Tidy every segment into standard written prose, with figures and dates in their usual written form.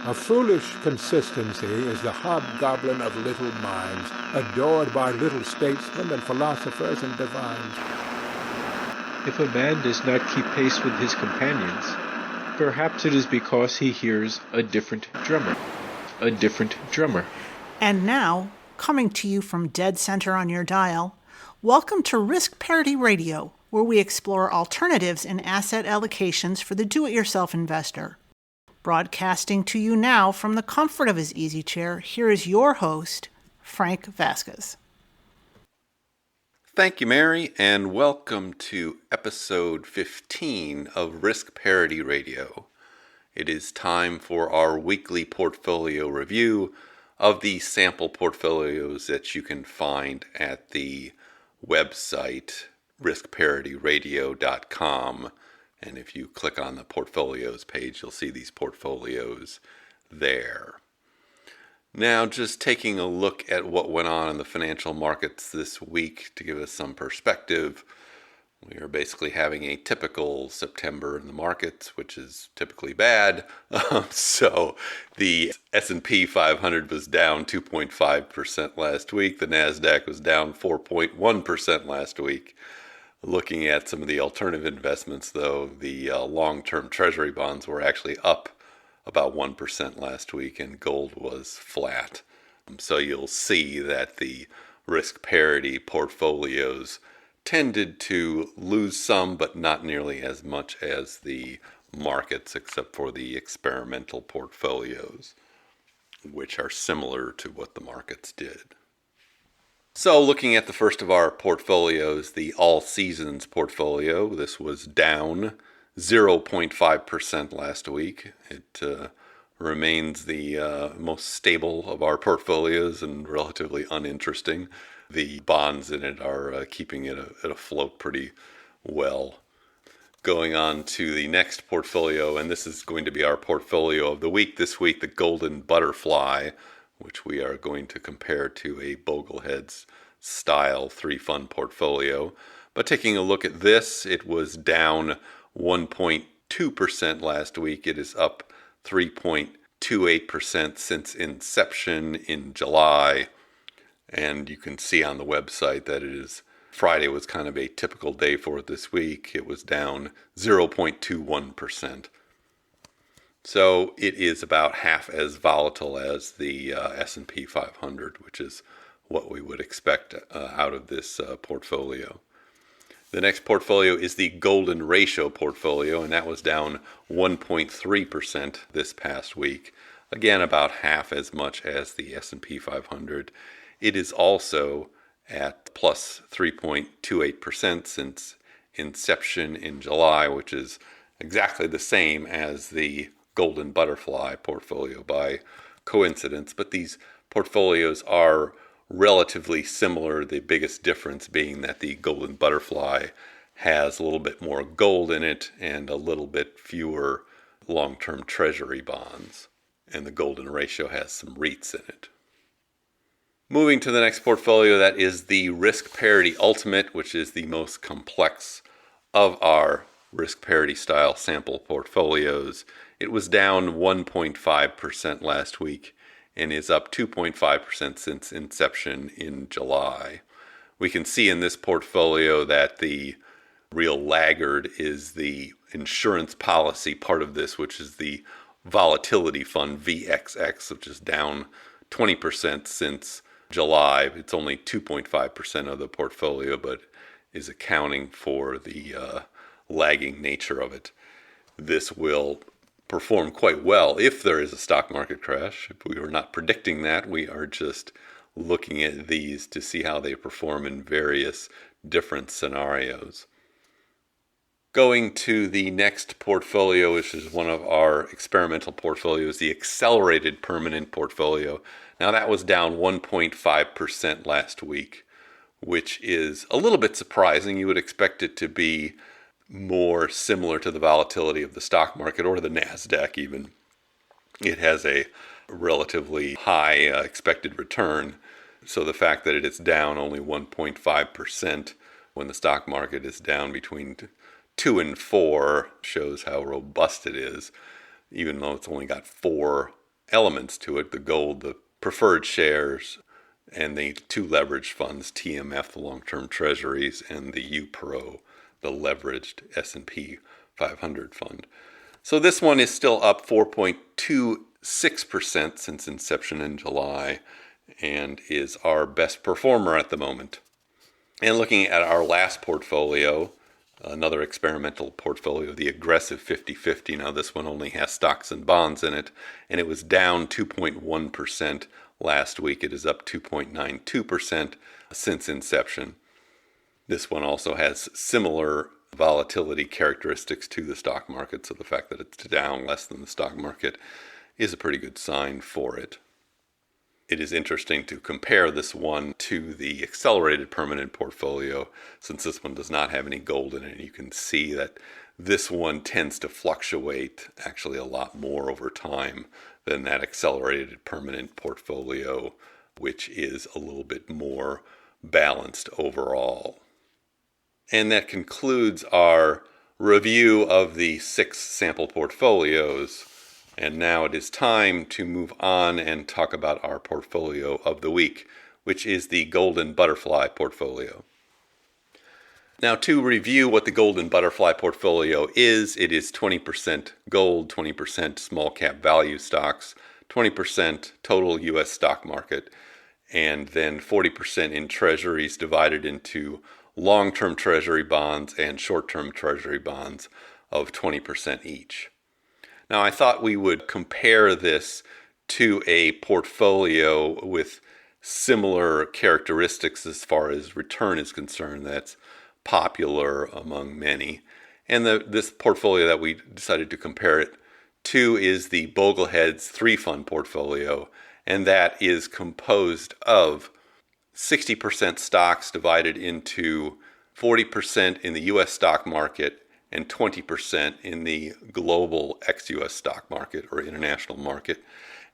A foolish consistency is the hobgoblin of little minds, adored by little statesmen and philosophers and divines. If a man does not keep pace with his companions, perhaps it is because he hears a different drummer. A different drummer. And now, coming to you from dead center on your dial, welcome to Risk Parity Radio, where we explore alternatives in asset allocations for the do-it-yourself investor. Broadcasting to you now from the comfort of his easy chair, here is your host, Frank Vasquez. Thank you, Mary, and welcome to episode 15 of Risk Parity Radio. It is time for our weekly portfolio review of the sample portfolios that you can find at the website riskparityradio.com. And if you click on the portfolios page, you'll see these portfolios there. Now, just taking a look at what went on in the financial markets this week to give us some perspective. We are basically having a typical September in the markets, which is typically bad. So the S&P 500 was down 2.5% last week. The NASDAQ was down 4.1% last week. Looking at some of the alternative investments, though, the long-term treasury bonds were actually up about 1% last week, and gold was flat. So you'll see that the risk parity portfolios tended to lose some, but not nearly as much as the markets, except for the experimental portfolios, which are similar to what the markets did. So looking at the first of our portfolios, the All Seasons portfolio, this was down 0.5% last week. It remains the most stable of our portfolios and relatively uninteresting. The bonds in it are keeping it afloat pretty well. Going on to the next portfolio, and this is going to be our portfolio of the week this week, the Golden Butterfly, which we are going to compare to a Boglehead's style 3-fund portfolio. But taking a look at this, it was down 1.2% last week. It is up 3.28% since inception in July. And you can see on the website that Friday was kind of a typical day for it this week. It was down 0.21%. So it is about half as volatile as the S&P 500, which is what we would expect out of this portfolio. The next portfolio is the Golden Ratio portfolio, and that was down 1.3% this past week. Again, about half as much as the S&P 500. It is also at plus 3.28% since inception in July, which is exactly the same as the Golden Butterfly portfolio by coincidence, but these portfolios are relatively similar, the biggest difference being that the Golden Butterfly has a little bit more gold in it and a little bit fewer long-term treasury bonds, and the Golden Ratio has some REITs in it. Moving to the next portfolio, that is the Risk Parity Ultimate, which is the most complex of our risk parity style sample portfolios. It was down 1.5% last week and is up 2.5% since inception in July. We can see in this portfolio that the real laggard is the insurance policy part of this, which is the volatility fund VXX, which is down 20% since July. It's only 2.5% of the portfolio, but is accounting for the lagging nature of it. This will perform quite well if there is a stock market crash. If we are not predicting that, we are just looking at these to see how they perform in various different scenarios. Going to the next portfolio, which is one of our experimental portfolios, the Accelerated Permanent Portfolio. Now that was down 1.5% last week, which is a little bit surprising. You would expect it to be more similar to the volatility of the stock market or the NASDAQ even. It has a relatively high expected return. So the fact that it is down only 1.5% when the stock market is down between 2 and 4 shows how robust it is, even though it's only got 4 elements to it, the gold, the preferred shares, and the two leveraged funds, TMF, the long-term treasuries, and the UPRO, the leveraged S&P 500 fund. So this one is still up 4.26% since inception in July and is our best performer at the moment. And looking at our last portfolio, another experimental portfolio, the aggressive 50/50. Now this one only has stocks and bonds in it, and it was down 2.1% last week. It is up 2.92% since inception. This one also has similar volatility characteristics to the stock market, so the fact that it's down less than the stock market is a pretty good sign for it. It is interesting to compare this one to the accelerated permanent portfolio, since this one does not have any gold in it. You can see that this one tends to fluctuate actually a lot more over time than that accelerated permanent portfolio, which is a little bit more balanced overall. And that concludes our review of the 6 sample portfolios. And now it is time to move on and talk about our portfolio of the week, which is the Golden Butterfly portfolio. Now, to review what the Golden Butterfly portfolio is, it is 20% gold, 20% small cap value stocks, 20% total U.S. stock market, and then 40% in treasuries divided into long-term treasury bonds and short-term treasury bonds of 20% each. Now, I thought we would compare this to a portfolio with similar characteristics as far as return is concerned that's popular among many. And this portfolio that we decided to compare it to is the Boglehead's 3-fund portfolio, and that is composed of 60% stocks divided into 40% in the U.S. stock market and 20% in the global ex-U.S. stock market or international market.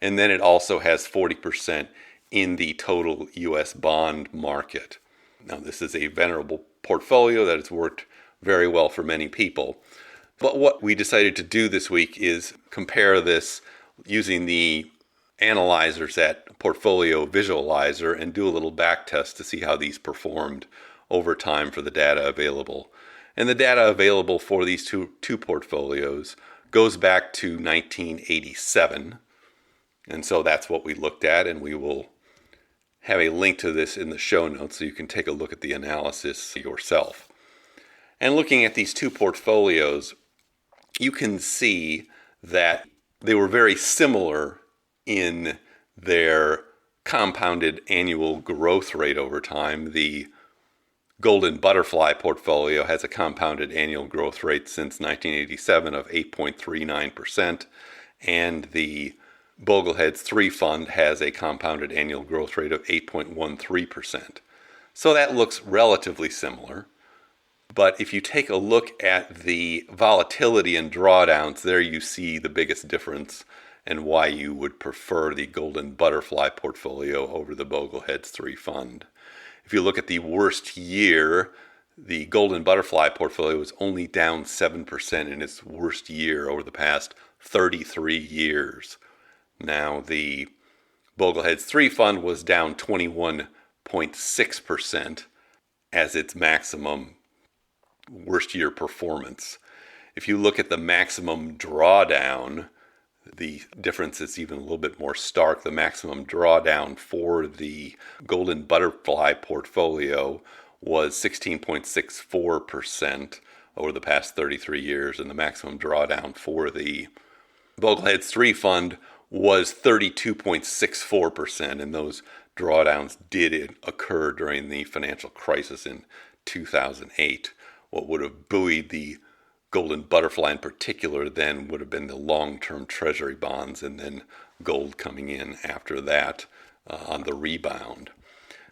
And then it also has 40% in the total U.S. bond market. Now, this is a venerable portfolio that has worked very well for many people. But what we decided to do this week is compare this using the analyzers at Portfolio Visualizer and do a little back test to see how these performed over time for the data available. And the data available for these two portfolios goes back to 1987. And so that's what we looked at, and we will have a link to this in the show notes so you can take a look at the analysis yourself. And looking at these two portfolios, you can see that they were very similar in their compounded annual growth rate over time. The Golden Butterfly portfolio has a compounded annual growth rate since 1987 of 8.39%, and the Boglehead's 3 fund has a compounded annual growth rate of 8.13%. So that looks relatively similar. But if you take a look at the volatility and drawdowns, there you see the biggest difference and why you would prefer the Golden Butterfly portfolio over the Boglehead's 3 fund. If you look at the worst year, the Golden Butterfly portfolio was only down 7% in its worst year over the past 33 years. Now, the Boglehead's 3 fund was down 21.6% as its maximum worst year performance. If you look at the maximum drawdown, the difference is even a little bit more stark. The maximum drawdown for the Golden Butterfly portfolio was 16.64% over the past 33 years, and the maximum drawdown for the Boglehead's 3 fund was 32.64%, and those drawdowns did occur during the financial crisis in 2008. What would have buoyed the Golden Butterfly in particular then would have been the long-term treasury bonds, and then gold coming in after that on the rebound.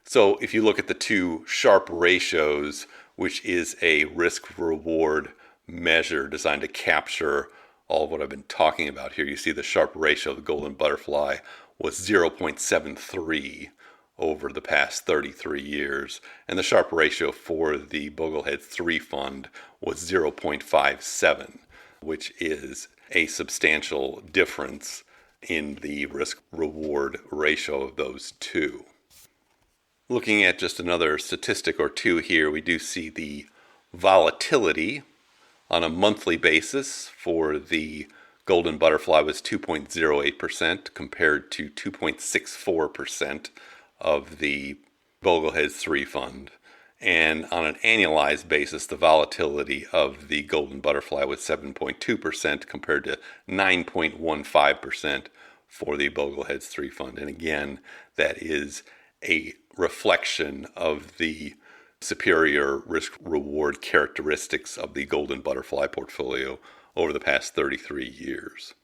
So if you look at the two Sharpe ratios, which is a risk-reward measure designed to capture all of what I've been talking about here, you see the Sharpe ratio of the Golden Butterfly was 0.73 over the past 33 years, and the Sharpe ratio for the Boglehead 3 fund was 0.57, which is a substantial difference in the risk-reward ratio of those two. Looking at just another statistic or two here, we do see the volatility on a monthly basis for the Golden Butterfly was 2.08% compared to 2.64% of the Boglehead 3 fund. And on an annualized basis, the volatility of the Golden Butterfly was 7.2% compared to 9.15% for the Bogleheads 3 fund. And again, that is a reflection of the superior risk-reward characteristics of the Golden Butterfly portfolio over the past 33 years.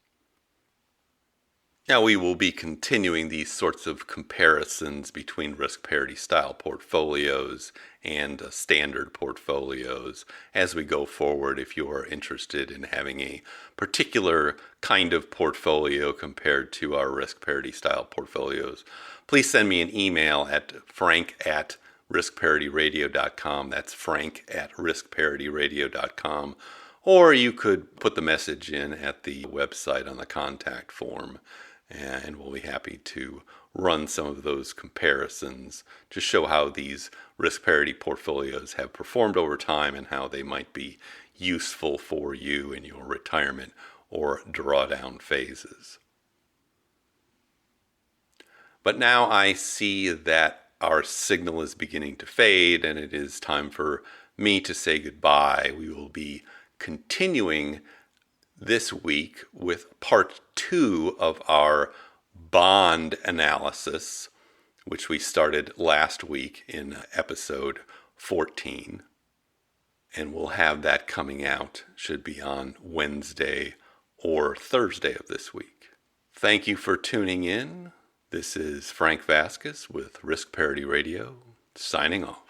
Now we will be continuing these sorts of comparisons between risk parity style portfolios and standard portfolios as we go forward. If you are interested in having a particular kind of portfolio compared to our risk parity style portfolios, please send me an email at frank@riskparityradio.com. That's frank@riskparityradio.com. Or you could put the message in at the website on the contact form, and we'll be happy to run some of those comparisons to show how these risk parity portfolios have performed over time and how they might be useful for you in your retirement or drawdown phases. But now I see that our signal is beginning to fade and it is time for me to say goodbye. We will be continuing this week with part 2 of our bond analysis, which we started last week in episode 14. And we'll have that coming out, should be on Wednesday or Thursday of this week. Thank you for tuning in. This is Frank Vasquez with Risk Parity Radio, signing off.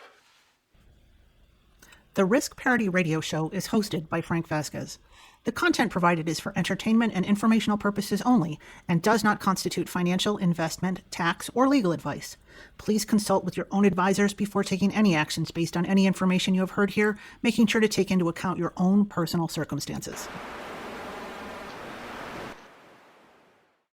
The Risk Parity Radio Show is hosted by Frank Vasquez. The content provided is for entertainment and informational purposes only and does not constitute financial, investment, tax, or legal advice. Please consult with your own advisors before taking any actions based on any information you have heard here, making sure to take into account your own personal circumstances.